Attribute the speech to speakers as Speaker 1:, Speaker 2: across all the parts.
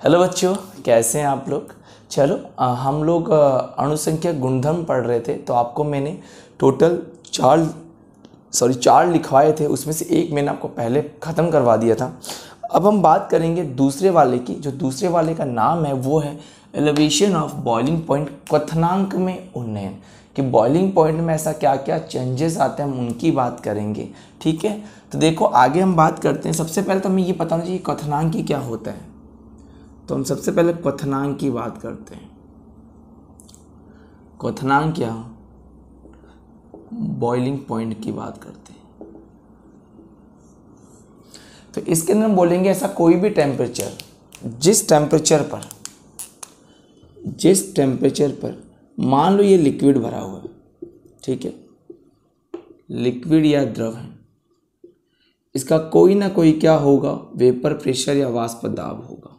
Speaker 1: Hello बच्चों, कैसे हैं आप लोग। चलो हम लोग अणुसंख्या गुणधर्म पढ़ रहे थे। तो आपको मैंने टोटल चार लिखवाए थे, उसमें से एक मैंने आपको पहले ख़त्म करवा दिया था। अब हम बात करेंगे दूसरे वाले की। जो दूसरे वाले का नाम है वो है एलिवेशन ऑफ बॉइलिंग पॉइंट, क्वथनांक में उन्नयन। कि बॉइलिंग पॉइंट में ऐसा क्या क्या चेंजेस आते हैं, हम उनकी बात करेंगे। ठीक है, तो देखो आगे हम बात करते हैं। सबसे पहले तो हमें ये पता होना चाहिए क्वथनांक की क्या होता है। तो हम सबसे पहले क्वथनांक की बात करते हैं। क्वथनांक क्या, बॉइलिंग पॉइंट की बात करते हैं। तो इसके अंदर हम बोलेंगे ऐसा कोई भी टेम्परेचर, जिस टेम्परेचर पर मान लो ये लिक्विड भरा हुआ है, ठीक है, लिक्विड या द्रव है, इसका कोई ना कोई क्या होगा, वेपर प्रेशर या वाष्प दाब होगा।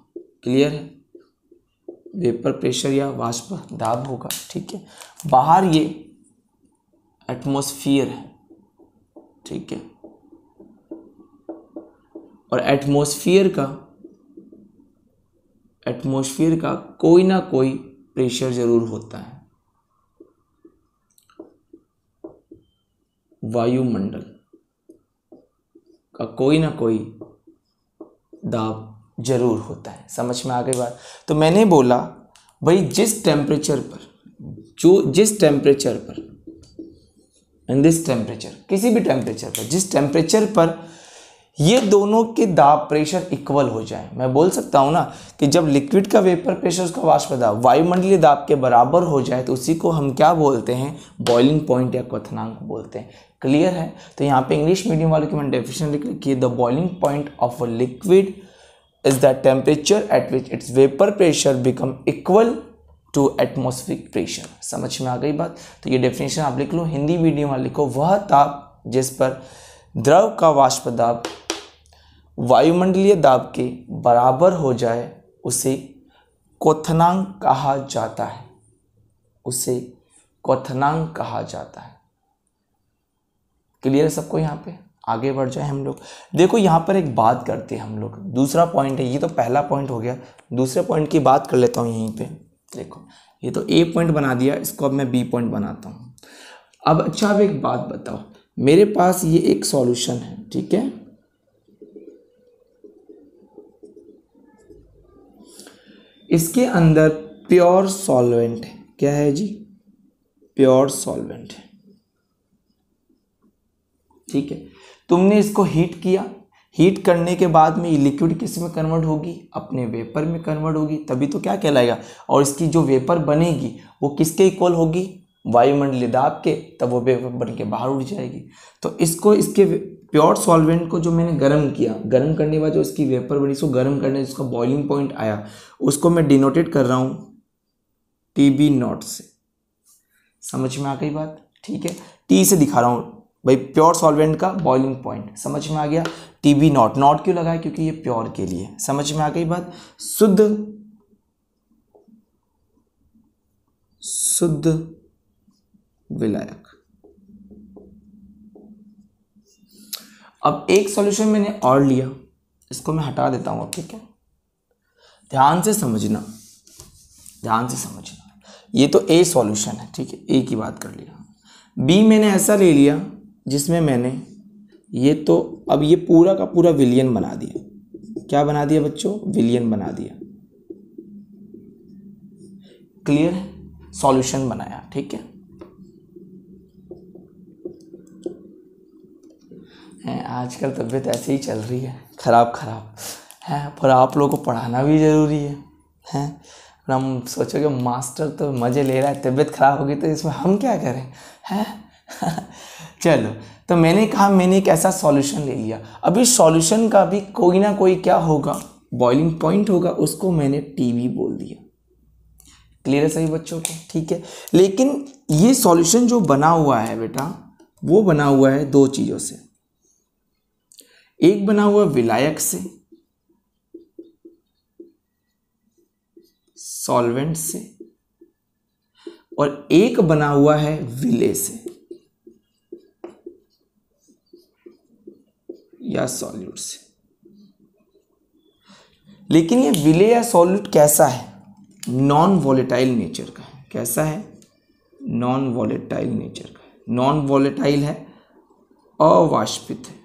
Speaker 1: क्लियर है, वेपर प्रेशर या वाष्प दाब होगा। ठीक है, बाहर ये एटमॉस्फेयर है, ठीक है, और एटमॉस्फेयर का कोई ना कोई प्रेशर जरूर होता है। वायुमंडल का कोई ना कोई दाब जरूर होता है। समझ में आ गई बात। तो मैंने बोला भाई जिस टेम्परेचर पर किसी भी टेम्परेचर पर, जिस टेम्परेचर पर ये दोनों के दाब प्रेशर इक्वल हो जाए। मैं बोल सकता हूं ना कि जब लिक्विड का वेपर प्रेशर, उसका वाष्प दाब वायुमंडलीय दाब के बराबर हो जाए तो उसी को हम क्या बोलते हैं, बॉइलिंग पॉइंट या क्वथनांक बोलते हैं। क्लियर है। तो यहाँ पे इंग्लिश मीडियम वालों की मैंने डेफिनेशन लिख ली, the boiling point of a liquid is the temperature at which its vapour pressure become equal to atmospheric pressure. समझ में आ गई बात। तो ये डेफिनेशन आप लिख लो, हिंदी मीडियम वाले लिखो, वह ताप जिस पर द्रव का वाष्प दाब वायुमंडलीय दाब के बराबर हो जाए उसे क्वथनांक कहा जाता है। क्लियर है सबको। यहाँ पे आगे बढ़ जाए हम लोग। देखो यहाँ पर एक बात करते हैं हम लोग, दूसरा पॉइंट है, ये तो पहला पॉइंट हो गया, दूसरे पॉइंट की बात कर लेता हूँ। यहीं पे देखो, ये तो ए पॉइंट बना दिया, इसको अब मैं बी पॉइंट बनाता हूँ। अब अच्छा, अब एक बात बताओ, मेरे पास ये एक सॉल्यूशन है, ठीक है, इसके अंदर प्योर सॉल्वेंट है। क्या है जी, प्योर सॉल्वेंट है। ठीक है, तुमने इसको हीट किया, हीट करने के बाद में ये लिक्विड किस में कन्वर्ट होगी, अपने वेपर में कन्वर्ट होगी, तभी तो क्या कहलाएगा। और इसकी जो वेपर बनेगी वो किसके इक्वल होगी, वायुमंडलीय दाब के, तब वो वेपर बन के बाहर उड़ जाएगी। तो इसको, इसके प्योर सॉल्वेंट को जो मैंने गर्म किया, गर्म करने के बाद जो इसकी वेपर बनी, इसको गर्म करने जिसका बॉइलिंग पॉइंट आया, उसको मैं डिनोटेट कर रहा हूँ TB नॉट से। समझ में आ गई बात। ठीक है, टी से दिखा रहा हूँ भाई, प्योर सॉल्वेंट का बॉइलिंग पॉइंट। समझ में आ गया। TB नॉट, नॉट क्यों लगाया, क्योंकि ये प्योर के लिए। समझ में आ गई बात। शुद्ध विलायक। अब एक सॉल्यूशन मैंने और लिया, इसको मैं हटा देता हूं अब। ठीक है, ध्यान से समझना, ये तो ए सॉल्यूशन है, ठीक है, ए की बात कर लिया। बी मैंने ऐसा ले लिया जिसमें मैंने ये तो, अब ये पूरा का पूरा विलियन बना दिया। क्या बना दिया बच्चों, विलियन बना दिया। क्लियर है, सॉल्यूशन बनाया। ठीक है, आजकल तबीयत ऐसे ही चल रही है, खराब है, पर आप लोगों को पढ़ाना भी ज़रूरी है। हम सोचोगे मास्टर तो मज़े ले रहा है, तबीयत खराब होगी तो इसमें हम क्या करें, हैं। चलो, तो मैंने कहा मैंने एक ऐसा सॉल्यूशन ले लिया। अब इस सॉल्यूशन का भी कोई ना कोई क्या होगा, बॉइलिंग पॉइंट होगा, उसको मैंने TB बोल दिया। क्लियर है सभी बच्चों को। ठीक है, लेकिन ये सॉल्यूशन जो बना हुआ है बेटा, वो बना हुआ है दो चीज़ों से। एक बना हुआ विलायक से, सॉल्वेंट से, और एक बना हुआ है विले से या सॉल्यूट से। लेकिन ये विले या सॉल्यूट कैसा है, नॉन वॉलेटाइल नेचर का है। कैसा है, नॉन वॉलेटाइल नेचर का है, नॉन वॉलेटाइल है, अवाष्पित है,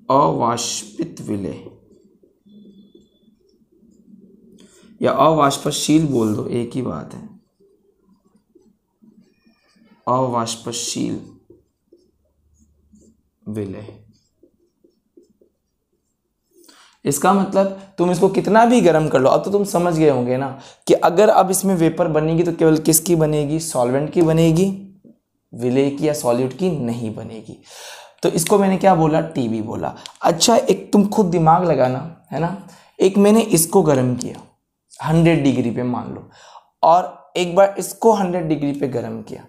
Speaker 1: अवाष्पित विलेय या अवाष्पशील बोल दो, एक ही बात है, अवाष्पशील विलेय। इसका मतलब तुम इसको कितना भी गर्म कर लो, अब तो तुम समझ गए होंगे ना कि अगर अब इसमें वेपर बनेगी तो केवल किसकी बनेगी, सॉल्वेंट की बनेगी, विलेय की या सॉल्यूट की नहीं बनेगी। तो इसको मैंने क्या बोला, टीबी बोला। अच्छा, एक तुम खुद दिमाग लगाना है ना, एक मैंने इसको गर्म किया 100 डिग्री पे मान लो, और एक बार इसको 100 डिग्री पे गर्म किया,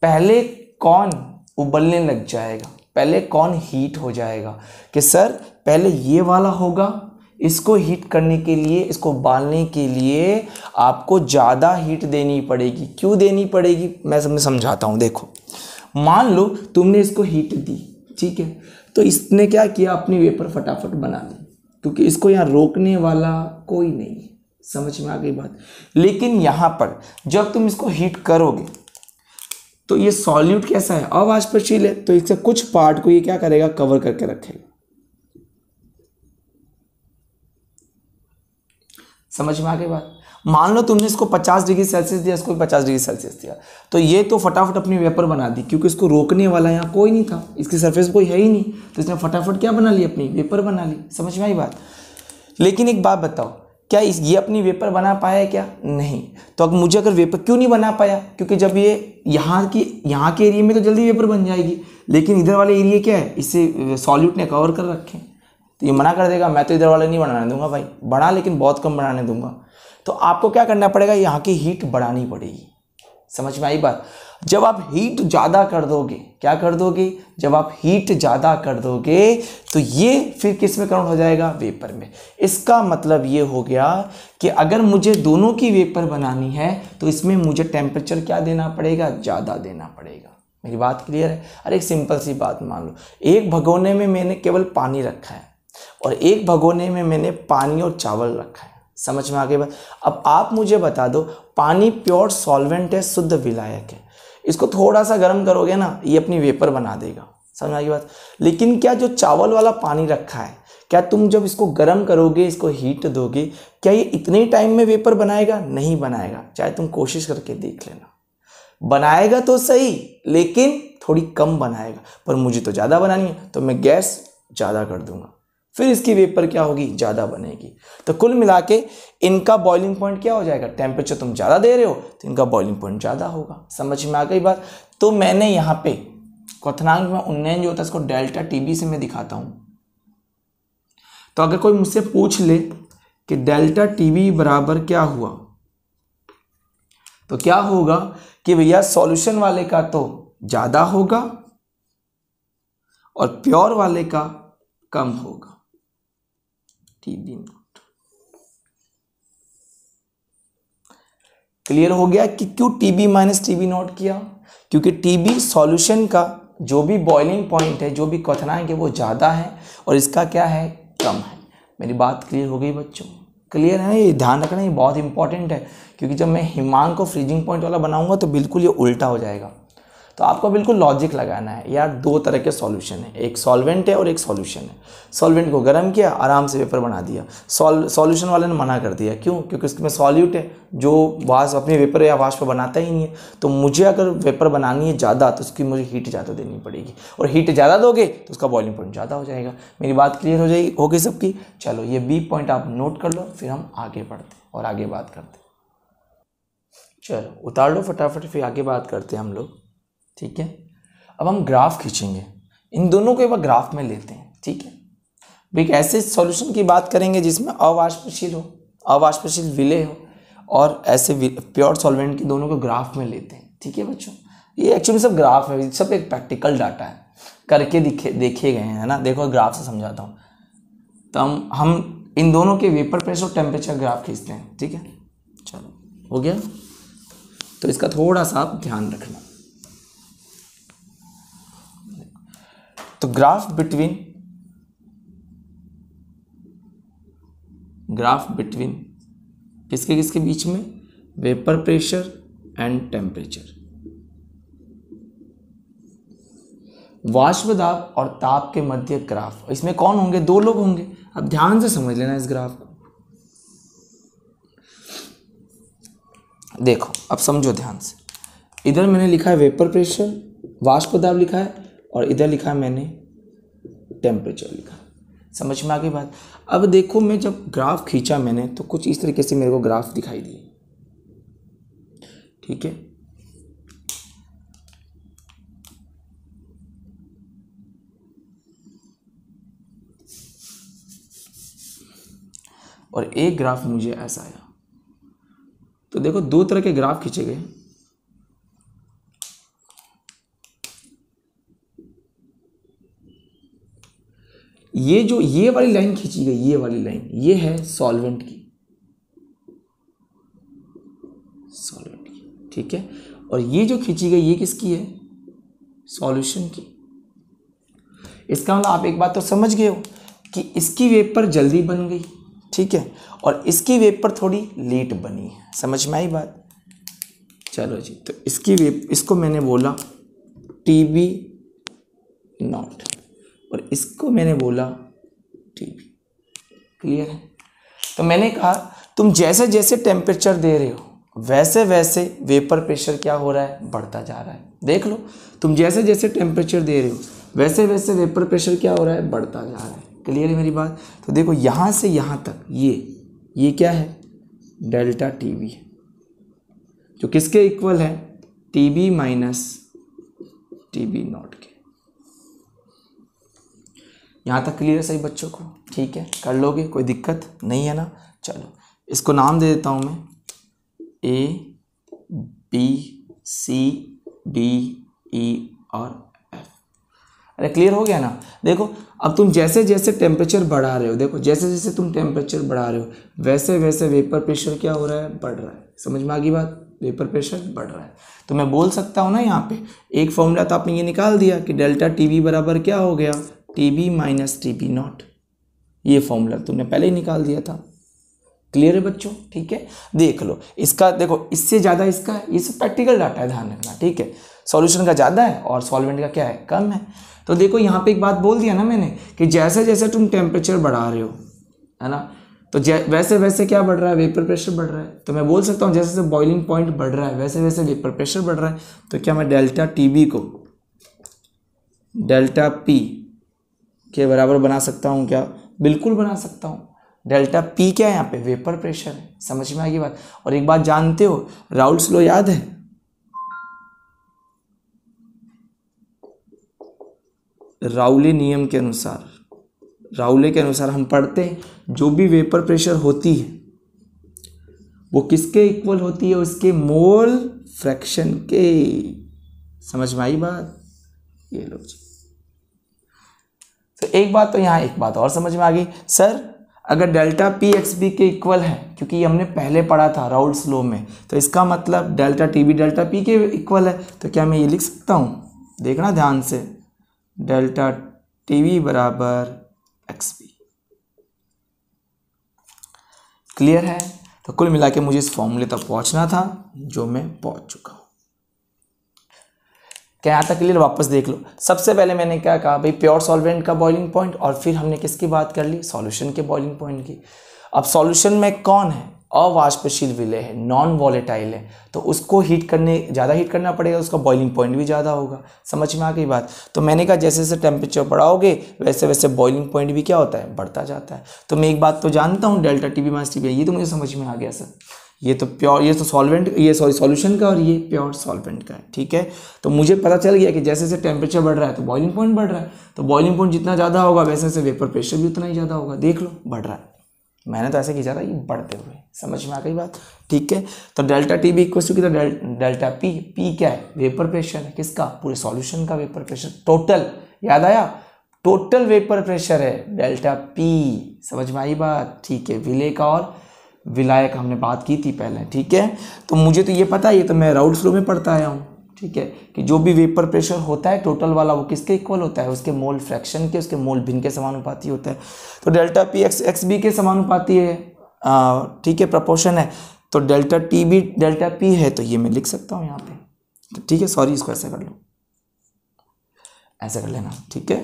Speaker 1: पहले कौन उबलने लग जाएगा, पहले कौन हीट हो जाएगा, कि सर पहले ये वाला होगा, इसको हीट करने के लिए, इसको उबालने के लिए आपको ज़्यादा हीट देनी पड़ेगी। क्यों देनी पड़ेगी, मैं समझाता हूँ। देखो, मान लो तुमने इसको हीट दी, ठीक है, तो इसने क्या किया, अपनी वेपर फटाफट बना ली, क्योंकि इसको यहाँ रोकने वाला कोई नहीं है। समझ में आ गई बात। लेकिन यहाँ पर जब तुम इसको हीट करोगे तो ये सॉल्यूट कैसा है, अवाष्पशील है, तो इससे कुछ पार्ट को ये क्या करेगा, कवर करके रखेगा। समझ में आ गई बात। मान लो तुमने इसको 50 डिग्री सेल्सियस दिया, इसको 50 डिग्री सेल्सियस दिया, तो ये तो फटाफट अपनी वेपर बना दी, क्योंकि इसको रोकने वाला यहाँ कोई नहीं था, इसकी सरफेस कोई है ही नहीं, तो इसने फटाफट क्या बना ली, अपनी वेपर बना ली। समझ में आई बात। लेकिन एक बात बताओ, क्या ये अपनी वेपर बना पाया है क्या, नहीं। तो अब मुझे अगर वेपर क्यों नहीं बना पाया, क्योंकि जब ये यहाँ के एरिया में तो जल्दी वेपर बन जाएगी, लेकिन इधर वाले एरिया क्या है, इसे सॉल्यूट ने कवर कर रखे, तो ये मना कर देगा, मैं तो इधर वाले नहीं बनाने दूंगा भाई, बना लेकिन बहुत कम बनाने दूंगा। तो आपको क्या करना पड़ेगा, यहाँ की हीट बढ़ानी पड़ेगी। समझ में आई बात। जब आप हीट ज़्यादा कर दोगे, क्या कर दोगे, जब आप हीट ज़्यादा कर दोगे तो ये फिर किस में कन्वर्ट हो जाएगा, वेपर में। इसका मतलब ये हो गया कि अगर मुझे दोनों की वेपर बनानी है तो इसमें मुझे टेम्परेचर क्या देना पड़ेगा, ज़्यादा देना पड़ेगा। मेरी बात क्लियर है। अरे एक सिंपल सी बात मान लो, एक भगोने में मैंने केवल पानी रखा है और एक भगोने में मैंने पानी और चावल रखा है। समझ में आ गई बात। अब आप मुझे बता दो, पानी प्योर सॉल्वेंट है, शुद्ध विलायक है, इसको थोड़ा सा गर्म करोगे ना, ये अपनी वेपर बना देगा। समझ में आ गई बात। लेकिन क्या जो चावल वाला पानी रखा है, क्या तुम जब इसको गर्म करोगे, इसको हीट दोगे, क्या ये इतने टाइम में वेपर बनाएगा, नहीं बनाएगा। चाहे तुम कोशिश करके देख लेना, बनाएगा तो सही लेकिन थोड़ी कम बनाएगा। पर मुझे तो ज़्यादा बनानी है तो मैं गैस ज़्यादा कर दूंगा, फिर इसकी वेपर क्या होगी, ज़्यादा बनेगी। तो कुल मिला के इनका बॉइलिंग पॉइंट क्या हो जाएगा, टेम्परेचर तुम ज़्यादा दे रहे हो तो इनका बॉइलिंग पॉइंट ज़्यादा होगा। समझ में आ गई बात। तो मैंने यहाँ पे क्वथनांक में उन्नयन जो होता है इसको डेल्टा टीबी से मैं दिखाता हूँ। तो अगर कोई मुझसे पूछ ले कि डेल्टा टीबी बराबर क्या हुआ, तो क्या होगा कि भैया सॉल्यूशन वाले का तो ज़्यादा होगा और प्योर वाले का कम होगा, टीबी नॉट। क्लियर हो गया कि क्यों टीबी माइनस टीबी नॉट किया, क्योंकि टीबी सॉल्यूशन का जो भी बॉइलिंग पॉइंट है, जो भी क्वथनांक है वो ज़्यादा है और इसका क्या है, कम है। मेरी बात क्लियर हो गई बच्चों, क्लियर है ना। ये ध्यान रखना, ये बहुत इंपॉर्टेंट है, क्योंकि जब मैं हिमांक को फ्रीजिंग पॉइंट वाला बनाऊंगा तो बिल्कुल ये उल्टा हो जाएगा। तो आपको बिल्कुल लॉजिक लगाना है यार। दो तरह के सॉल्यूशन है, एक सॉल्वेंट है और एक सॉल्यूशन है। सॉल्वेंट को गर्म किया, आराम से वेपर बना दिया। सॉल्यूशन वाले ने मना कर दिया, क्यों, क्योंकि उसमें सॉल्यूट है जो वाष्प अपनी वेपर या वाष्प बनाता ही नहीं है। तो मुझे अगर वेपर बनानी है ज़्यादा तो उसकी मुझे हीट ज़्यादा देनी पड़ेगी, और हीट ज़्यादा दोगे तो उसका बॉइलिंग पॉइंट ज़्यादा हो जाएगा। मेरी बात क्लियर हो जाएगी, हो गई सबकी। चलो ये बी पॉइंट आप नोट कर लो, फिर हम आगे बढ़ते और आगे बात करते। चलो उतार लो फटाफट, फिर आगे बात करते हैं हम लोग, ठीक है। अब हम ग्राफ खींचेंगे, इन दोनों को एक बार ग्राफ में लेते हैं, ठीक है। एक ऐसे सॉल्यूशन की बात करेंगे जिसमें अवाष्पशील हो, अवाष्पशील विलेय हो, और ऐसे प्योर सॉल्वेंट की दोनों को ग्राफ में लेते हैं, ठीक है बच्चों। ये एक्चुअली सब ग्राफ है, सब एक प्रैक्टिकल डाटा है, करके देखे गए हैं, है ना। देखो ग्राफ से समझाता हूँ। तो हम इन दोनों के वेपर प्रेशर और टेम्परेचर ग्राफ खींचते हैं, ठीक है। चलो हो गया। तो इसका थोड़ा सा आप ध्यान रखना। तो ग्राफ बिटवीन ग्राफ बिटवीन किसके किसके बीच में, वेपर प्रेशर एंड टेम्परेचर। वाष्प दाब और ताप के मध्य ग्राफ, इसमें कौन होंगे, दो लोग होंगे। अब ध्यान से समझ लेना इस ग्राफ को, देखो अब समझो ध्यान से। इधर मैंने लिखा है वेपर प्रेशर, वाष्प दाब लिखा है, और इधर लिखा है मैंने टेम्परेचर लिखा है। समझ में आ गई बात। अब देखो मैं जब ग्राफ खींचा मैंने तो कुछ इस तरीके से मेरे को ग्राफ दिखाई दिए, ठीक है। और एक ग्राफ मुझे ऐसा आया। तो देखो दो तरह के ग्राफ खींचे गए। ये वाली लाइन खींची गई, ये वाली लाइन ये है सॉल्वेंट की, ठीक है। और ये जो खींची गई ये किसकी है, सॉल्यूशन की। इसका मतलब आप एक बात तो समझ गए हो कि इसकी वेपर जल्दी बन गई, ठीक है, और इसकी वेपर थोड़ी लेट बनी है। समझ में आई बात। चलो जी, तो इसको मैंने बोला TB नॉट और इसको मैंने बोला TB। क्लियर है। तो मैंने कहा तुम जैसे जैसे टेम्परेचर दे रहे हो वैसे वैसे वेपर प्रेशर क्या हो रहा है, बढ़ता जा रहा है। देख लो, तुम जैसे जैसे टेम्परेचर दे रहे हो वैसे वैसे वेपर प्रेशर क्या हो रहा है, बढ़ता जा रहा है। क्लियर है मेरी बात। तो देखो यहाँ से यहाँ तक ये क्या है, डेल्टा TB है, जो किसके इक्वल है, TB माइनस TB नॉट के। यहाँ तक क्लियर है सही बच्चों को, ठीक है, कर लोगे, कोई दिक्कत नहीं है ना। चलो इसको नाम दे देता हूँ मैं A B C D E और F। अरे क्लियर हो गया ना। देखो अब तुम जैसे जैसे टेम्परेचर बढ़ा रहे हो, देखो जैसे जैसे तुम टेम्परेचर बढ़ा रहे हो वैसे वैसे वेपर प्रेशर क्या हो रहा है, बढ़ रहा है। समझ में आ गई बात, वेपर प्रेशर बढ़ रहा है। तो मैं बोल सकता हूँ ना, यहाँ पे एक फॉर्मूला तो आपने ये निकाल दिया कि डेल्टा TB बराबर क्या हो गया, TB माइनस TB नॉट। ये फॉर्मूला तुमने पहले ही निकाल दिया था। क्लियर है बच्चों, ठीक है। देख लो इसका, देखो इससे ज़्यादा इसका है, ये सब प्रैक्टिकल डाटा है, ध्यान रखना, ठीक है। सॉल्यूशन का ज़्यादा है और सॉल्वेंट का क्या है, कम है। तो देखो यहाँ पे एक बात बोल दिया ना मैंने कि जैसे जैसे तुम टेम्परेचर बढ़ा रहे हो, है ना, तो वैसे वैसे क्या बढ़ रहा है, वेपर प्रेशर बढ़ रहा है। तो मैं बोल सकता हूँ जैसे जैसे बॉइलिंग पॉइंट बढ़ रहा है वैसे वैसे वेपर प्रेशर बढ़ रहा है। तो क्या मैं डेल्टा TB को डेल्टा P के बराबर बना सकता हूँ क्या, बिल्कुल बना सकता हूँ। डेल्टा P क्या है यहाँ पे, वेपर प्रेशर है। समझ में आ गई बात। और एक बात जानते हो, राउल्स लॉ याद है, राउले नियम के अनुसार, राउले के अनुसार हम पढ़ते हैं जो भी वेपर प्रेशर होती है वो किसके इक्वल होती है, उसके मोल फ्रैक्शन के। समझ में आई बात। ये लो जी। तो एक बात तो यहाँ एक बात और समझ में आ गई, सर अगर डेल्टा P XB के इक्वल है, क्योंकि ये हमने पहले पढ़ा था राउल्स लॉ में, तो इसका मतलब डेल्टा TB डेल्टा P के इक्वल है। तो क्या मैं ये लिख सकता हूँ, देखना ध्यान से, डेल्टा TB बराबर XB। क्लियर है। तो कुल मिला के मुझे इस फॉर्मूले तक पहुँचना था जो मैं पहुँच चुका हूँ। क्या यहाँ तक क्लियर, वापस देख लो। सबसे पहले मैंने क्या कहा भाई, प्योर सॉल्वेंट का बॉइलिंग पॉइंट, और फिर हमने किसकी बात कर ली, सॉल्यूशन के बॉइलिंग पॉइंट की। अब सॉल्यूशन में कौन है, अवाष्पशील विलेय है, नॉन वॉलेटाइल है, तो उसको ज़्यादा हीट करना पड़ेगा, उसका बॉइलिंग पॉइंट भी ज़्यादा होगा। समझ में आ गई बात। तो मैंने कहा जैसे जैसे टेम्परेचर बढ़ाओगे वैसे वैसे बॉइलिंग पॉइंट भी क्या होता है, बढ़ता जाता है। तो मैं एक बात तो जानता हूँ, डेल्टा TB माइनस TB, ये तो मुझे समझ में आ गया सर। ये तो प्योर, ये तो सॉल्वेंट, ये सॉल्यूशन का, और ये प्योर सॉल्वेंट का है, ठीक है। तो मुझे पता चल गया कि जैसे जैसे टेम्परेचर बढ़ रहा है तो बॉइलिंग पॉइंट बढ़ रहा है, तो बॉइलिंग पॉइंट जितना ज़्यादा होगा वैसे वैसे वेपर प्रेशर भी उतना ही ज़्यादा होगा। देख लो बढ़ रहा है, मैंने तो ऐसे खींचा था ये बढ़ते हुए। समझ में आ गई बात, ठीक है। तो delta TB equal to delta P क्या है, वेपर प्रेशर है, किसका, पूरे सॉल्यूशन का वेपर प्रेशर, टोटल, याद आया, टोटल वेपर प्रेशर है डेल्टा P। समझ में आई बात, ठीक है। विलेय का और विलायक हमने बात की थी पहले, ठीक है। तो मुझे तो ये पता है, ये तो मैं राउल्स लॉ में पढ़ता आया हूँ, ठीक है, कि जो भी वेपर प्रेशर होता है टोटल वाला वो किसके इक्वल होता है, उसके मोल फ्रैक्शन के, उसके मोल भिन्न के समानुपाती होता है। तो डेल्टा P XB के समानुपाती है, ठीक है, प्रपोर्शन है, तो डेल्टा टी भी डेल्टा पी है, तो ये मैं लिख सकता हूँ यहाँ पे, तो ठीक है, सॉरी, इसको ऐसे कर लो, ऐसे कर लेना, ठीक है।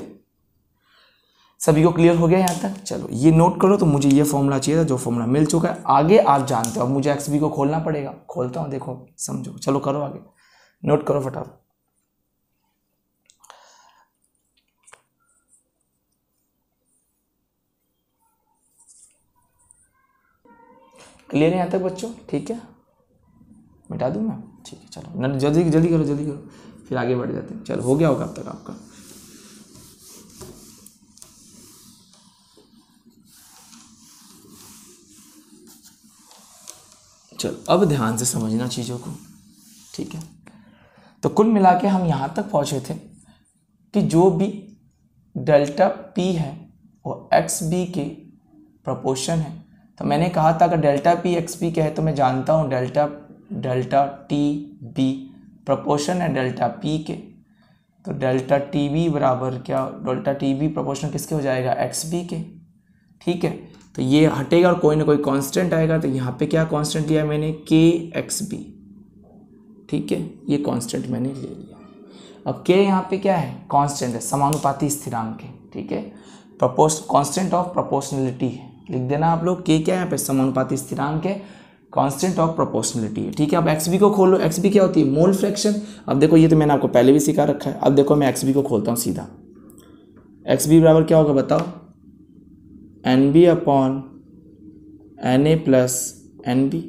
Speaker 1: सभी को क्लियर हो गया यहाँ तक? चलो ये नोट करो, तो मुझे ये फॉर्मूला चाहिए था, जो फॉर्मूला मिल चुका है। आगे आप जानते हो, अब मुझे एक्स बी को खोलना पड़ेगा, खोलता हूँ, देखो समझो, चलो करो आगे, नोट करो फटाफट। क्लियर है यहाँ तक बच्चों? ठीक है, मिटा दूँ मैं? ठीक है, चलो न जल्दी जल्दी करो, जल्दी करो, फिर आगे बढ़ जाते हैं। चलो हो गया होगा अब तक आपका। चलो अब ध्यान से समझना चीज़ों को, ठीक है। तो कुल मिला के हम यहाँ तक पहुँचे थे कि जो भी डेल्टा पी है वो एक्स बी के प्रोपोर्शन है। तो मैंने कहा था अगर डेल्टा पी एक्स बी के है तो मैं जानता हूँ डेल्टा टी बी प्रोपोर्शन है डेल्टा पी के, तो डेल्टा टी बी बराबर क्या, डेल्टा टी बी प्रोपोर्शन किसके हो जाएगा, एक्स बी के, ठीक है। तो ये हटेगा और कोई ना कोई कांस्टेंट आएगा, तो यहाँ पे क्या कांस्टेंट लिया मैंने, के एक्स बी, ठीक है, ये कांस्टेंट मैंने ले लिया। अब के यहाँ पे क्या है, कांस्टेंट है, समानुपाती स्थिरांक है, ठीक है, कांस्टेंट ऑफ प्रोपोर्शनलिटी है, लिख देना आप लोग, के क्या है यहाँ पे, समानुपाती स्थिरांक है, कांस्टेंट ऑफ प्रोपोर्शनलिटी है, ठीक है। अब एक्स बी को खोलो, एक्स बी क्या होती है, मोल फ्रैक्शन। अब देखो ये तो मैंने आपको पहले भी सिखा रखा है। अब देखो मैं एक्स बी को खोलता हूँ सीधा, एक्स बी बराबर क्या होगा बताओ, N B upon N A plus N B.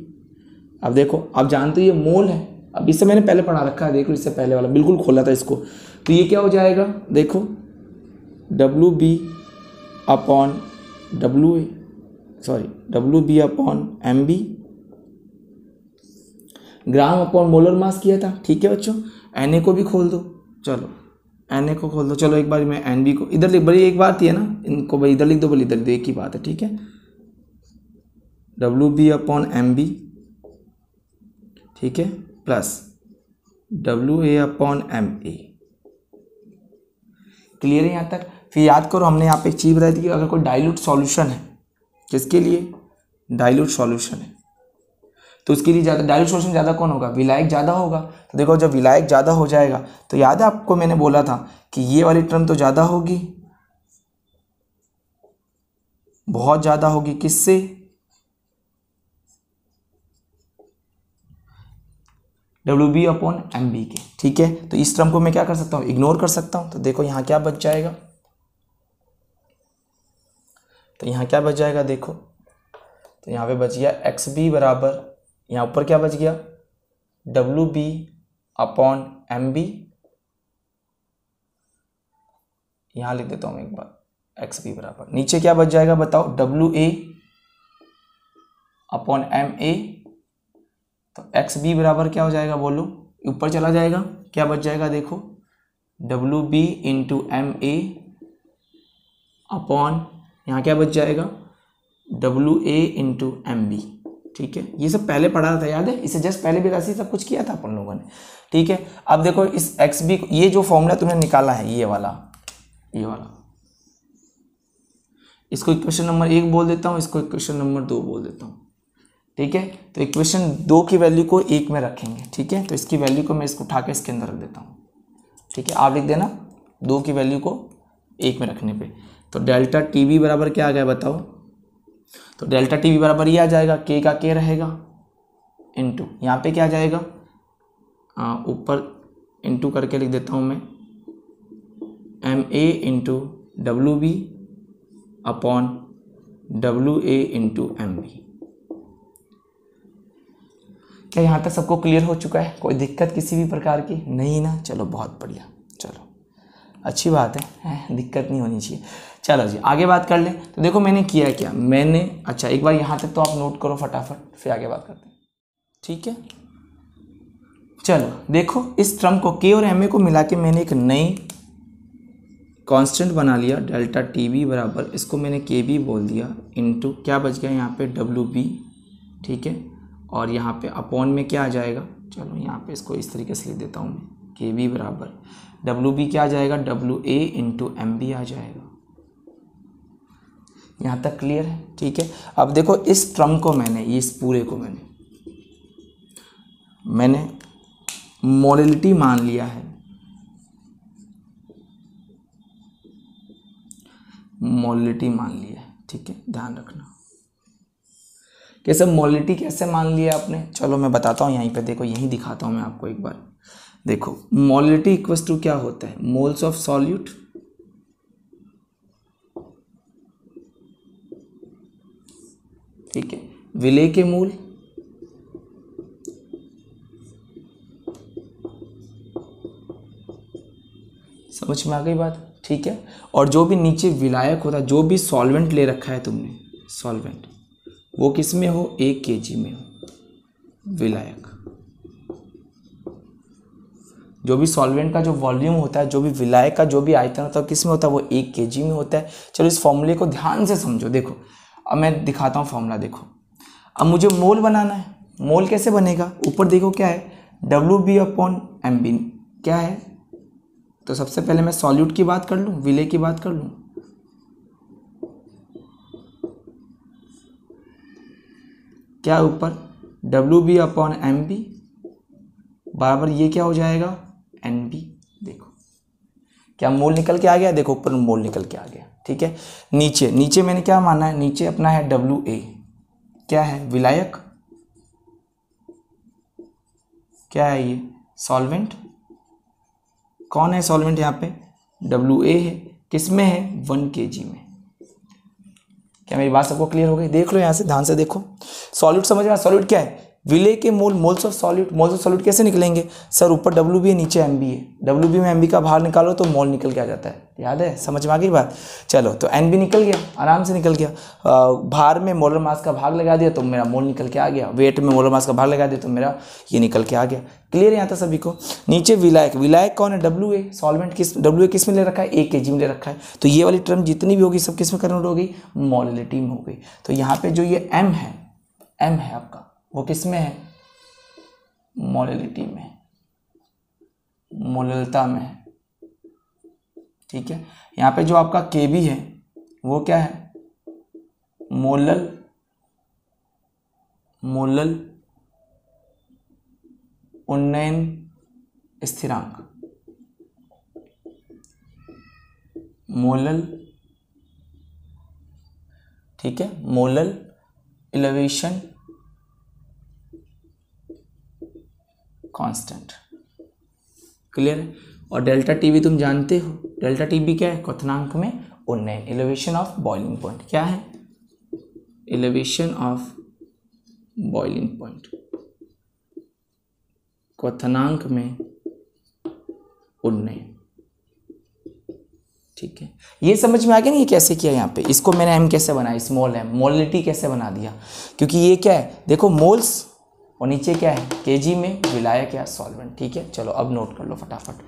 Speaker 1: अब देखो, आप जानते हो ये मोल है, अब इससे मैंने पहले पढ़ा रखा है, देखो इससे पहले वाला बिल्कुल खोला था इसको, तो ये क्या हो जाएगा, देखो W B upon W A, sorry W B upon M B, gram upon molar mass किया था, ठीक है बच्चों। एन ए को भी खोल दो, चलो एन ए को खोल दो, चलो एक बार मैं एन बी को इधर लिख, बड़ी एक बात है ना, इनको भाई इधर लिख दो, बोले इधर दो, एक ही बात है, ठीक है। W B upon M B, ठीक है, plus W A upon M A. Clear है यहाँ तक? फिर याद करो, हमने यहाँ पे एक चीज़ बताई थी कि अगर कोई डाइल्यूट सॉल्यूशन है, किसके लिए, डाइल्यूट सॉल्यूशन है, तो उसके लिए ज़्यादा डाइल्यूट सॉल्यूशन ज़्यादा कौन होगा, विलायक ज़्यादा होगा। तो देखो जब विलायक ज़्यादा हो जाएगा, तो याद है आपको मैंने बोला था कि ये वाली टर्म तो ज़्यादा होगी, बहुत ज़्यादा होगी, किससे, W B upon M B के, ठीक है। तो इस टर्म को मैं क्या कर सकता हूँ, इग्नोर कर सकता हूँ। तो देखो यहाँ क्या बच जाएगा, तो यहाँ क्या बच जाएगा, देखो तो यहाँ पे बच गया एक्स बी बराबर, यहाँ ऊपर क्या बच गया, W B upon M B, यहाँ लिख देता हूँ एक बार, एक्स बी बराबर, नीचे क्या बच जाएगा बताओ, W A upon M A, तो एक्स बी बराबर क्या हो जाएगा बोलो, ऊपर चला जाएगा, क्या बच जाएगा देखो, W B into M A upon, यहाँ क्या बच जाएगा, W A into M B, ठीक है। ये सब पहले पढ़ा था, याद है, इसे जस्ट पहले भी ऐसे सब कुछ किया था अपन लोगों ने, ठीक है। अब देखो इस एक्स बी, ये जो फॉर्मूला तुमने निकाला है, ये वाला, इसको इक्वेशन नंबर 1 बोल देता हूँ, इसको इक्वेशन नंबर 2 बोल देता हूँ, ठीक है। तो इक्वेशन 2 की वैल्यू को 1 में रखेंगे, ठीक है। तो इसकी वैल्यू को मैं इसको उठा के इसके अंदर रख देता हूँ, ठीक है। आप लिख देना 2 की वैल्यू को 1 में रखने पे, तो डेल्टा टी बी बराबर क्या आ गया बताओ, तो डेल्टा टी बी बराबर ये आ जाएगा, के का के रहेगा, इंटू यहाँ पे क्या आ जाएगा, ऊपर इंटू करके लिख देता हूँ मैं, M A into W B upon W A into M B. क्या यहाँ तक सबको क्लियर हो चुका है, कोई दिक्कत किसी भी प्रकार की नहीं ना, चलो बहुत बढ़िया, चलो अच्छी बात है, दिक्कत नहीं होनी चाहिए। चलो जी आगे बात कर लें। तो देखो मैंने किया क्या, मैंने, अच्छा एक बार यहाँ तक तो आप नोट करो फटाफट, फिर आगे बात करते हैं, ठीक है। चलो देखो इस टर्म को के और एम ए को मिला के मैंने एक नई कांस्टेंट बना लिया, डेल्टा टी बी बराबर, इसको मैंने के बी बोल दिया, इनटू क्या बच गया यहाँ पे, डब्ल्यू बी, ठीक है। और यहाँ पे अपॉन में क्या आ जाएगा, चलो यहाँ पे इसको इस तरीके से लिख देता हूँ मैं, के बी बराबर डब्ल्यू बी क्या आ जाएगा, W A into M B आ जाएगा। यहाँ तक क्लियर है? ठीक है। अब देखो इस टर्म को मैंने, इस पूरे को मैंने मोलिलिटी मान लिया है, मोलिलिटी मान लिया है। ठीक है, ध्यान रखना। कैसे मोलिलिटी कैसे मान लिया आपने? चलो मैं बताता हूँ यहीं पे, देखो यहीं दिखाता हूँ मैं आपको एक बार। देखो मोलिलिटी इक्वल्स टू क्या होता है? मोल्स ऑफ सॉल्यूट ठीक है, विलेय के मूल समझ में आ गई बात? ठीक है। और जो भी नीचे विलायक होता है, जो भी सॉल्वेंट ले रखा है तुमने, सॉल्वेंट वो किस में हो? 1 kg में हो विलायक। जो भी सॉल्वेंट का जो वॉल्यूम होता है, जो भी विलायक का जो भी आयतन होता है किस में होता है? वो 1 kg में होता है। चलो इस फॉर्मूले को ध्यान से समझो। देखो अब मैं दिखाता हूँ फॉर्मूला। देखो अब मुझे मोल बनाना है। मोल कैसे बनेगा? ऊपर देखो क्या है, WB/MB क्या है? तो सबसे पहले मैं सॉल्यूट की बात कर लूँ, विलेय की बात कर लूँ। क्या ऊपर WB/MB बराबर ये क्या हो जाएगा? NB। देखो क्या मोल निकल के आ गया? देखो ऊपर मोल निकल के आ गया। ठीक है। नीचे मैंने क्या माना है? नीचे अपना है WA, क्या है? विलायक। क्या है ये? सॉल्वेंट। कौन है सॉल्वेंट यहाँ पे? WA है। किस में है? 1 kg में। क्या मेरी बात सबको क्लियर हो गई? देख लो यहाँ से, ध्यान से देखो। सॉल्यूट समझ में? सॉल्यूट क्या है? विलेय के mole, moles of solute. Moles of solute कैसे निकलेंगे? सर ऊपर WB है, नीचे MB है। WB में MB का भार निकालो तो मोल निकल के आ जाता है। याद है? समझ में आ गई बात? चलो तो NB निकल गया, आराम से निकल गया। भार में मोलर मास का भाग लगा दिया तो मेरा मोल निकल के आ गया। वेट में मोलर मास का भाग लगा दिया तो मेरा ये निकल के आ गया। क्लियर है यहाँ तक सभी को? नीचे विलायक, विलायक कौन है? WA। सॉल्वेंट किस, WA किस में ले रखा है? 1 kg में ले रखा है। तो ये वाली टर्म जितनी भी होगी सब किस में कन्वर्ट हो गई? मोलिलिटी में हो गई। तो यहाँ पे जो ये M है आपका, वो किस में है? मोलिलिटी में, मोललता में है। ठीक है। यहाँ पे जो आपका KB है वो क्या है? मोलल उन्नयन स्थिरांक, मोलल। ठीक है, मोलल इलेवेशन कांस्टेंट। क्लियर है? और डेल्टा TB तुम जानते हो, डेल्टा TB क्या है? क्वथनांक में उन्नयन, एलिवेशन ऑफ बॉइलिंग पॉइंट। क्या है? एलिवेशन ऑफ बॉइलिंग पॉइंट, क्वथनांक में उन्नयन। ठीक है, ये समझ में आ गया ना ये कैसे किया? यहाँ पे इसको मैंने M कैसे बनाया? Small m। मोलिलिटी कैसे बना दिया? क्योंकि ये क्या है? देखो मोल्स, और नीचे क्या है? kg में विलायक या सॉल्वेंट। ठीक है, चलो अब नोट कर लो फटाफट।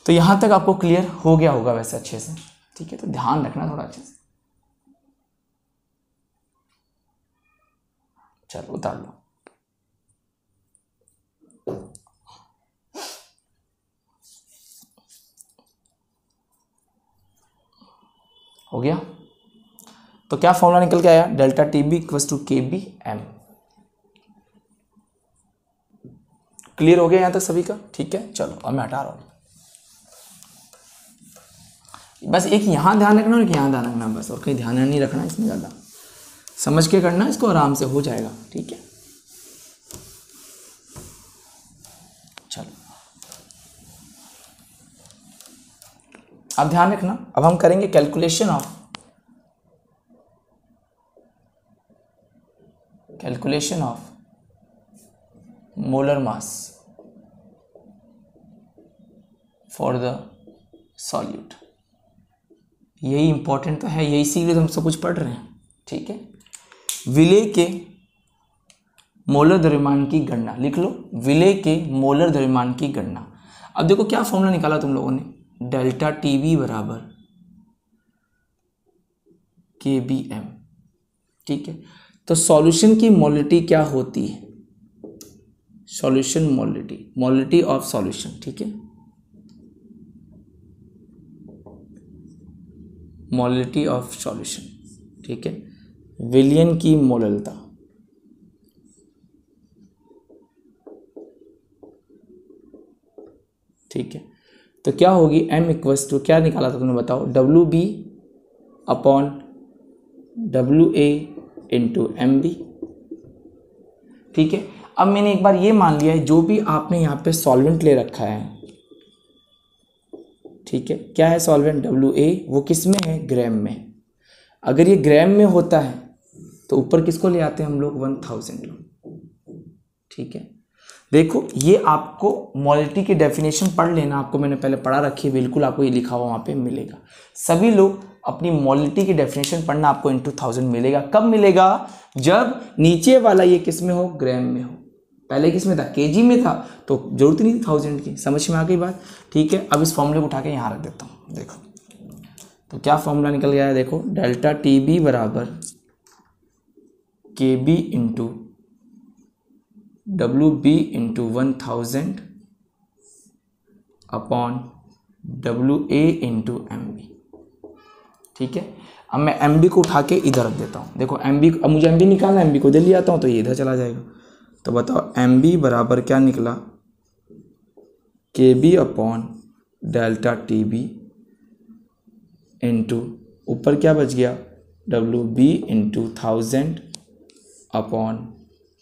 Speaker 1: तो यहां तक आपको क्लियर हो गया होगा वैसे अच्छे से। ठीक है, तो ध्यान रखना थोड़ा अच्छे से। चलो उतार लो। हो गया? तो क्या फॉर्मूला निकल के आया? Delta TB equals to KB/M। Clear हो गया यहां तक सभी का? ठीक है, चलो अब मैं हटा रहा हूं। बस एक यहां ध्यान रखना और एक यहां ध्यान रखना, बस, और कहीं ध्यान नहीं रखना इसमें। ज़्यादा समझ के करना, इसको आराम से हो जाएगा। ठीक है, चलो अब ध्यान रखना। अब हम करेंगे calculation of molar mass for the solute. यही इंपॉर्टेंट तो है, यही इसीलिए तो हम सब कुछ पढ़ रहे हैं। ठीक है, विलेय के मोलर द्रव्यमान की गणना लिख लो। विलेय के मोलर द्रव्यमान की गणना। अब देखो क्या फॉर्मूला निकाला तुम लोगों ने? डेल्टा TB बराबर KB/M। ठीक है, तो सॉल्यूशन की मोलिलिटी क्या होती है? Solution molality of solution. ठीक है, मोलरिटी ऑफ सॉल्यूशन, ठीक है, विलयन की मोललता, ठीक है। तो क्या होगी, m इक्वल्स टू क्या निकाला था तुमने बताओ, W B upon W A into M B, ठीक है। अब मैंने एक बार ये मान लिया है जो भी आपने यहाँ पे सॉल्वेंट ले रखा है, ठीक है, क्या है सॉल्वेंट डब्ल्यू ए, वो किस में है, ग्राम में। अगर ये ग्राम में होता है तो ऊपर किसको ले आते हैं हम लोग, 1000 लोग, ठीक है। देखो ये आपको मोलरिटी की डेफिनेशन पढ़ लेना, आपको मैंने पहले पढ़ा रखी है, बिल्कुल आपको ये लिखा हुआ वहाँ पे मिलेगा। सभी लोग अपनी मोलरिटी की डेफिनेशन पढ़ना, आपको इंटू 1000 मिलेगा। कब मिलेगा, जब नीचे वाला ये किस में हो, ग्राम में हो। पहले किस में था, केजी में था, तो जरूरत नहीं थी 1000 की। समझ में आ गई बात, ठीक है। अब इस फॉर्मूले को उठा के यहाँ रख देता हूँ। देखो तो क्या फॉर्मूला निकल गया है, देखो डेल्टा टी बी बराबर K B into W B into 1000 upon W A into M B, ठीक है। अब मैं एम बी को उठा के इधर रख देता हूँ। देखो एम बी, अब मुझे एम बी निकालना है, एम बी को इधर ले आता हूँ तो ये इधर चला जाएगा। तो बताओ एम बी बराबर क्या निकला, K B upon delta T B into ऊपर क्या बच गया, W B into 1000 upon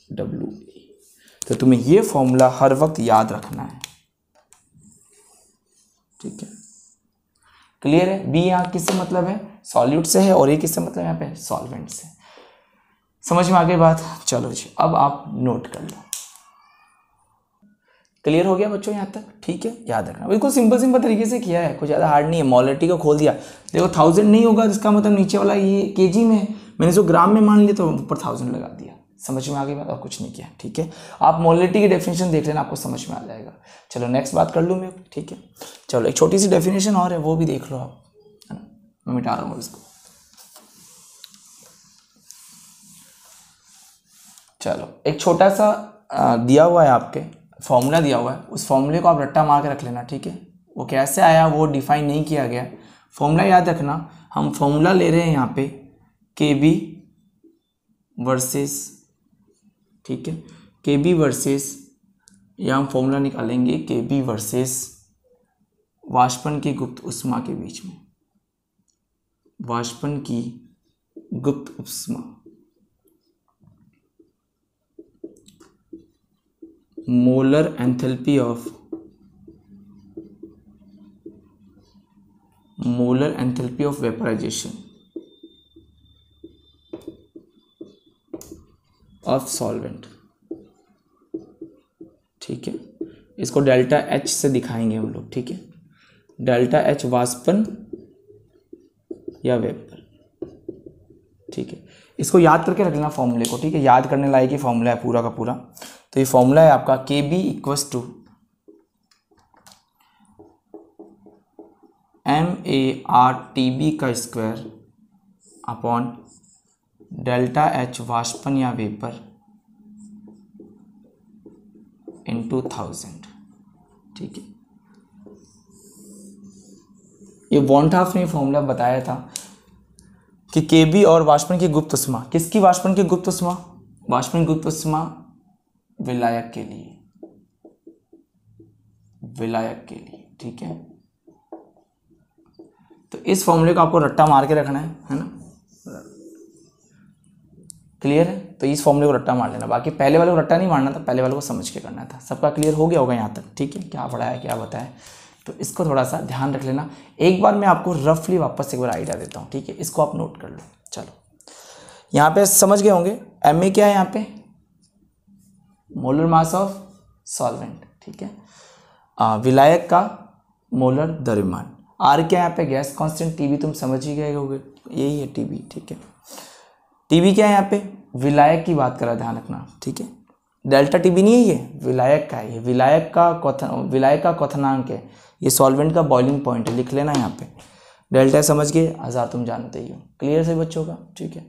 Speaker 1: W A. तो तुम्हें ये फॉर्मूला हर वक्त याद रखना है, ठीक है। क्लियर है, बी यहाँ किससे मतलब है, सॉल्यूट से है, और ये किससे मतलब यहाँ पे, सॉल्वेंट से। समझ में आ गई बात, चलो जी अब आप नोट कर लो। क्लियर हो गया बच्चों यहाँ तक, ठीक है। याद रखना, बिल्कुल सिंपल तरीके से किया है, कुछ ज़्यादा हार्ड नहीं है। मोलरिटी को खोल दिया, देखो 1000 नहीं होगा इसका मतलब नीचे वाला ये केजी में है, मैंने जो ग्राम में मान लिया तो ऊपर 1000 लगा दिया। समझ में आ गई बात, और कुछ नहीं किया, ठीक है। आप मोलरिटी की डेफिनेशन देख लेना, आपको समझ में आ जाएगा। चलो नेक्स्ट बात कर लूँ मैं, ठीक है। चलो एक छोटी सी डेफिनेशन और है, वो भी देख लो आप, है ना। मैं मिटा रहा हूँ इसको। चलो एक छोटा सा दिया हुआ है आपके, फॉर्मूला दिया हुआ है, उस फॉर्मूले को आप रट्टा मार के रख लेना, ठीक है। वो कैसे आया वो डिफाइन नहीं किया गया, फॉर्मूला याद रखना। हम फॉर्मूला ले रहे हैं यहाँ पे के बी वर्सेस, ठीक है, के बी वर्सेस, या हम फॉर्मूला निकालेंगे के बी वर्सेस वाष्पन की गुप्त उष्मा के बीच में, वाष्पन की गुप्त उष्मा, molar enthalpy of vaporization of solvent, ठीक है। इसको डेल्टा एच से दिखाएंगे हम लोग, ठीक है। डेल्टा एच वाष्पन या वेपर, ठीक है। इसको याद करके रख लेना फॉर्मूले को, ठीक है। याद करने लायक ही फॉर्मूला है पूरा का पूरा। तो ये फॉर्मूला है आपका के बी इक्वल्स टू MARTB का स्क्वायर अपॉन डेल्टा एच वाष्पन या वेपर इंटू 1000, ठीक है। ये वॉन्ट हाफ ने फॉर्मूला बताया था कि केबी और वाष्पन की गुप्त उष्मा, किसकी वाष्पन की गुप्त उष्मा, वाष्पन की गुप्त उष्मा विलायक के लिए, विलायक के लिए, ठीक है। तो इस फॉर्मूले को आपको रट्टा मार के रखना है ना। क्लियर है, तो इस फॉर्मूले को रट्टा मार लेना, बाकी पहले वाले को रट्टा नहीं मारना था, पहले वाले को समझ के करना था। सबका क्लियर हो गया होगा यहाँ तक, ठीक है। क्या पढ़ा है क्या बताया, तो इसको थोड़ा सा ध्यान रख लेना। एक बार मैं आपको रफली वापस एक बार आइडिया देता हूँ, ठीक है। इसको आप नोट कर लो। चलो यहाँ पे समझ गए होंगे, MA क्या है यहाँ पे, मोलर मास ऑफ सॉल्वेंट, ठीक है। विलायक का मोलर द्रव्यमान, R क्या है यहाँ पे, गैस कांस्टेंट, TB तुम समझ ही गए होगे, यही है TB, ठीक है। TB क्या है यहाँ पे, विलायक की बात करा, ध्यान रखना, ठीक है। डेल्टा TB नहीं है ये, विलायक का है, ये विलायक का क्वथनांक है, ये सॉल्वेंट का बॉइलिंग पॉइंट है, लिख लेना यहाँ पे। डेल्टा समझ गए, 1000 तुम जानते ही हो। क्लियर से बच्चों का, ठीक है।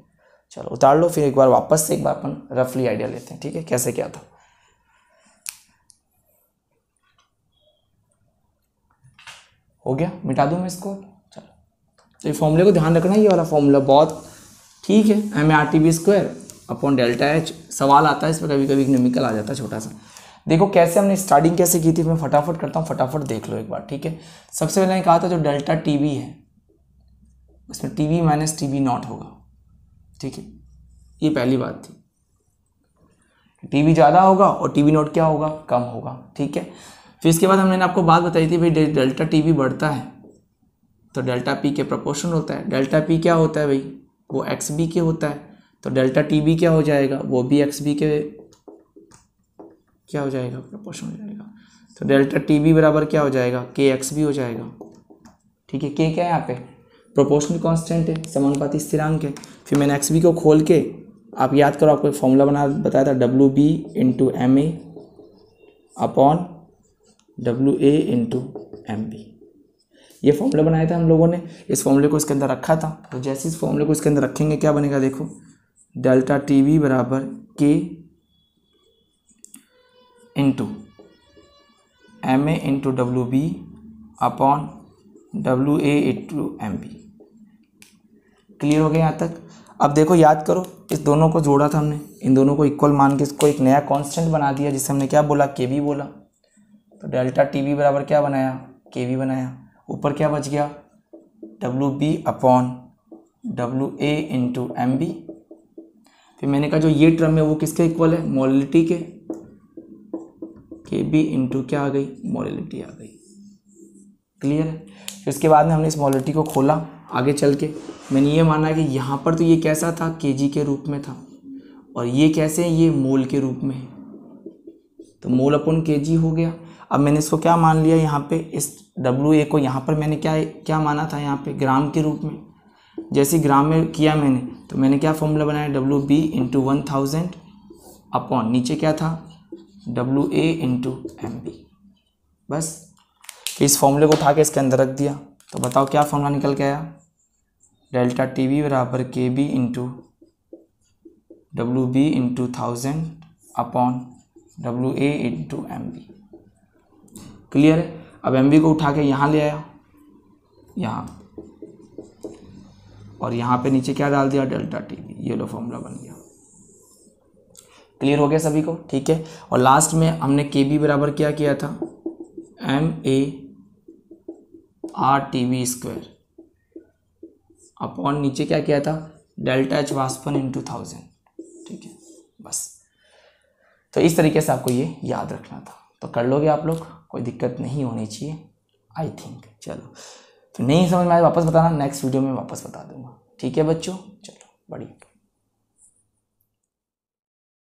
Speaker 1: चलो उतार लो, फिर एक बार वापस से एक बार अपन रफली आइडिया लेते हैं, ठीक है, कैसे क्या था। हो गया, मिटा दूं मैं इसको, चलो तो ये फॉर्मूले को ध्यान रखना, ये वाला फॉर्मूला बहुत ठीक है, MARTB² अपॉन डेल्टा H। सवाल आता है इस पर, कभी कभी न्यूमेरिकल आ जाता है छोटा सा। देखो कैसे हमने स्टार्टिंग कैसे की थी, मैं फटाफट करता हूँ, फटाफट देख लो एक बार, ठीक है। सबसे पहले मैंने कहा था जो डेल्टा TB है उसमें TB माइनस TB0 होगा, ठीक है, ये पहली बात थी। TB ज़्यादा होगा और TB0 क्या होगा, कम होगा, ठीक है। फिर इसके बाद हमने आपको बात बताई थी भाई डेल्टा TB बढ़ता है तो डेल्टा P के प्रोपोर्शनल होता है। डेल्टा P क्या होता है भाई, वो XB के होता है, तो डेल्टा TB क्या हो जाएगा, वो भी XB के क्या हो जाएगा, प्रोपोर्शनल हो जाएगा। तो डेल्टा TB बराबर क्या हो जाएगा, KXB हो जाएगा, ठीक है। K क्या है यहाँ पे, प्रोपोर्शनल कांस्टेंट है, समानुपाती स्थिरांक है। फिर मैंने XB को खोल के, आप याद करो, आपको फॉर्मूला बताया था WB into MA upon WA into MB, ये फॉर्मूला बनाया था हम लोगों ने। इस फॉर्मूले को इसके अंदर रखा था, तो जैसे इस फॉर्मूले को इसके अंदर रखेंगे क्या बनेगा, देखो डेल्टा TB बराबर K into MA into WB upon WA into MB। Clear हो गया यहाँ तक। अब देखो याद करो, इस दोनों को जोड़ा था हमने, इन दोनों को इक्वल मान के इसको एक नया कांस्टेंट बना दिया, जिसे हमने क्या बोला, KB बोला। तो डेल्टा TB बराबर क्या बनाया, KB बनाया। ऊपर क्या बच गया, WB upon WA into MB। फिर मैंने कहा जो ये टर्म है वो किसके इक्वल है, मोलिलिटी के, KB इंटू क्या आ गई, मोलिलिटी आ गई। क्लियर है। फिर इसके बाद में हमने इस मोलिलिटी को खोला, आगे चल के मैंने ये माना कि यहाँ पर तो ये कैसा था, kg के रूप में था, और ये कैसे है, ये मोल के रूप में है, तो मोल अपॉन kg हो गया। अब मैंने इसको क्या मान लिया, यहाँ पे इस WA को यहाँ पर मैंने क्या माना था, यहाँ पे ग्राम के रूप में। जैसे ग्राम में किया मैंने, तो मैंने क्या फॉर्मूला बनाया, WB इंटू 1000 अपॉन नीचे क्या था, WA इंटू MB। बस इस फॉर्मूले को उठा के इसके अंदर रख दिया, तो बताओ क्या फॉर्मूला निकल के आया, डेल्टा TB बराबर KB into WB into 1000 upon WA into MB। Clear है। अब MB को उठा के यहाँ ले आया, यहाँ, और यहाँ पे नीचे क्या डाल दिया, डेल्टा TB, ये लो फॉर्मूला बन गया। क्लियर हो गया सभी को, ठीक है। और लास्ट में हमने KB बराबर क्या किया था, MARTB² अपॉन नीचे क्या किया था, डेल्टा H वाष्पन इंटू 1000, ठीक है। बस तो इस तरीके से आपको ये याद रखना था, तो कर लोगे आप लोग, कोई दिक्कत नहीं होनी चाहिए आई थिंक। चलो, तो नहीं समझ में आए वापस बताना, नेक्स्ट वीडियो में वापस बता दूंगा, ठीक है बच्चों। चलो बढ़िया।